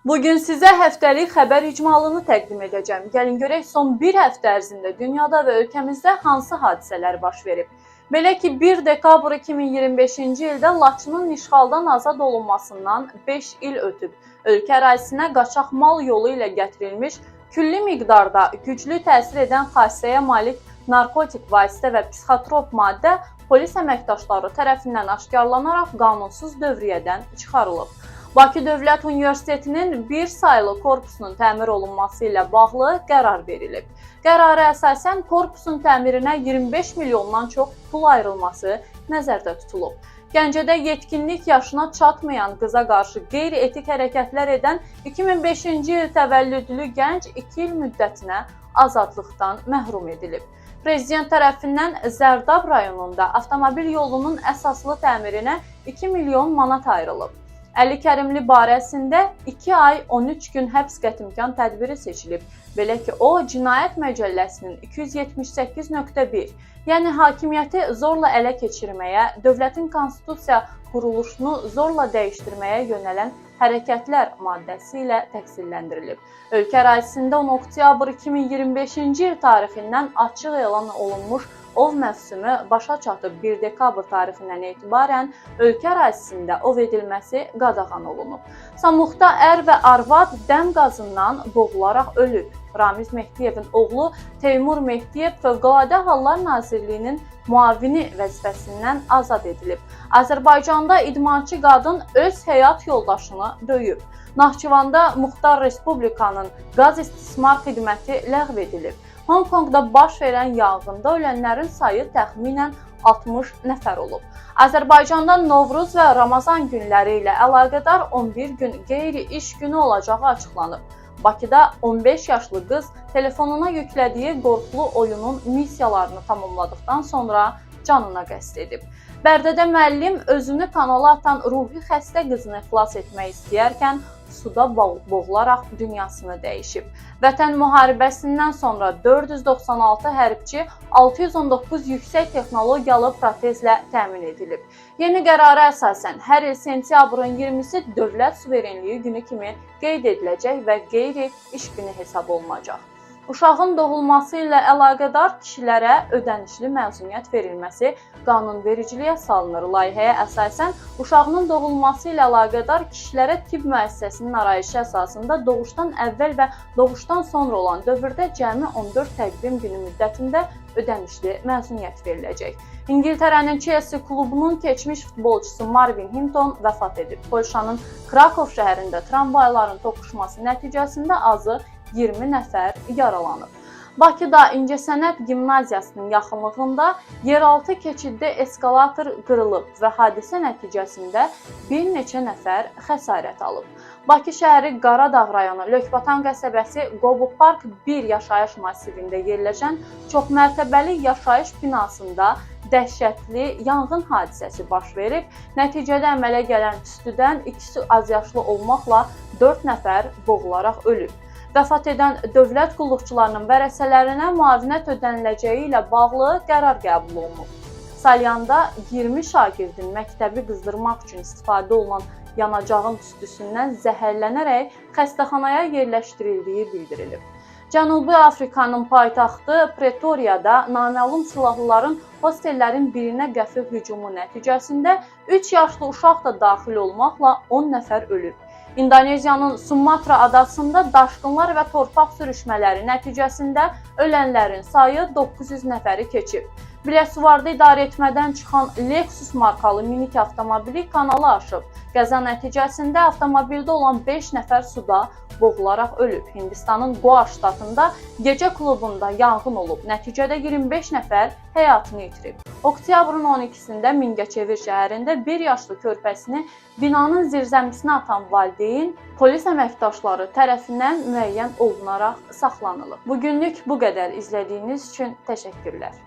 Bugün sizə həftəlik xəbər icmalını təqdim edəcəm. Gəlin görək son bir həftə ərzində dünyada və ölkəmizdə hansı hadisələr baş verib. Belə ki, 1 dekabr 2025-ci ildə Laçının işğaldan azad olunmasından 5 il ötüb. Ölkə ərazisinə qaçaq mal yolu ilə gətirilmiş, külli miqdarda güclü təsir edən xassəyə malik narkotik vasitə və psixotrop maddə polis əməkdaşları tərəfindən aşkarlanaraq qanunsuz dövriyyədən çıxarılıb. Bakı Dövlət Universitetinin bir saylı korpusunun təmir olunması ilə bağlı qərar verilib. Qərara əsasən korpusun təmirinə 25 milyondan çox pul ayrılması nəzərdə tutulub. Gəncədə yetkinlik yaşına çatmayan qıza qarşı qeyri-etik hərəkətlər edən 2005-ci il təvəllüdlü gənc 2 il müddətinə azadlıqdan məhrum edilib. Prezident tərəfindən Zərdab rayonunda avtomobil yolunun əsaslı təmirinə 2 milyon manat ayrılıb. Əli Kərimli barəsində 2 ay 13 gün həbs qətimkan tədbiri seçilib. Belə ki, o, Cinayət Məcəlləsinin 278.1, yəni hakimiyyəti zorla ələ keçirməyə, dövlətin konstitusiya quruluşunu zorla dəyişdirməyə yönələn hərəkətlər maddəsi ilə təqsirləndirilib. Ölkə ərazisində 10 oktyabr 2025-ci il tarixindən açıq elan olunmuş ov mövsümü başa çatıb. 1 dekabr tarixindən etibarən ölkə ərazisində ov edilməsi qadağan olunub. Samuxda ər və arvad dəm qazından boğularaq ölüb. Ramiz Mehdiyevin oğlu Teymur Mehdiyev Fövqəladə Hallar Nazirliyinin müavini vəzifəsindən azad edilib. Azərbaycanda idmançı qadın öz həyat yoldaşını döyüb. Naxçıvanda Muxtar Respublikanın qaz istismar xidməti ləğv edilib. Hong Kongda baş verən yanğında ölənlərin sayı təxminən 60 nəfər olub. Azərbaycanda Novruz və Ramazan günləri ilə əlaqədar 11 gün qeyri-iş günü olacağı açıqlanıb. Bakıda 15 yaşlı qız telefonuna yüklədiyi qorxulu oyunun missiyalarını tamamladıqdan sonra canına qəsd edib. Bərdədə müəllim özünü kanala atan ruhi xəstə qızını xilas etmək istəyərkən suda boğularaq dünyasını dəyişib. Vətən müharibəsindən sonra 496 hərbçi 619 yüksək texnologiyalı protezlə təmin edilib. Yeni qərara əsasən hər il sentyabrın 20-si dövlət suverenliyi günü kimi qeyd ediləcək və qeyri-iş günü hesab olunacaq. Uşağın doğulması ilə əlaqədar kişilərə ödənişli məzuniyyət verilməsi qanunvericiliyə salınır. Layihəyə əsasən uşağının doğulması ilə əlaqədar kişilərə tibb müəssisəsinin arayışı əsasında doğuşdan əvvəl və doğuşdan sonra olan dövrdə cəmi 14 təqvim günü müddətində ödənişli məzuniyyət veriləcək. İngiltərənin Chelsea klubunun keçmiş futbolçusu Marvin Hinton vəfat edib. Polşanın Krakow şəhərində tramvayların toqquşması nəticəsində azı 20 nəfər yaralanıb. Bakıda İncəsənət Gimnaziyasının yaxınlığında yeraltı keçiddə eskalator qırılıb və hadisə nəticəsində bir neçə nəfər xəsarət alıb. Bakı şəhəri Qaradağ rayonu Lökbatan qəsəbəsi Qobu Park 1 yaşayış massivində yerləşən çoxmərtəbəli yaşayış binasında dəhşətli yanğın hadisəsi baş verib. Nəticədə əmələ gələn tüstüdən ikisi azyaşlı olmaqla 4 nəfər boğularaq ölüb. Vəfat edən dövlət qulluqçularının vərəsələrinə müavinət ödəniləcəyi ilə bağlı qərar qəbul olunub. Salyanda 20 şagirdin məktəbi qızdırmaq üçün istifadə olunan yanacağın tüstüsündən zəhərlənərək xəstəxanaya yerləşdirildiyi bildirilib. Cənubi Afrikanın paytaxtı Pretoriyada naməlum silahlıların hostellərin birinə qəfil hücumu nəticəsində 3 yaşlı uşaq da daxil olmaqla 10 nəfər ölüb. İndoneziyanın Sumatra adasında daşqınlar və torpaq sürüşmələri nəticəsində ölənlərin sayı 900 nəfəri keçib. Biləsuvarda idarəetmədən çıxan Lexus markalı minik avtomobili kanalı aşıb. Qəza nəticəsində avtomobildə olan 5 nəfər suda boğularaq ölüb. Hindistanın Goa ştatında gecə klubunda yanğın olub. Nəticədə 25 nəfər həyatını itirib. Oktyabrın 12-sində Mingəçevir şəhərində 1 yaşlı körpəsini binanın zirzəmisinə atan valideyn polis əməkdaşları tərəfindən müəyyən olunaraq saxlanılıb. Bugünlük bu qədər. İzlədiyiniz üçün təşəkkürlər.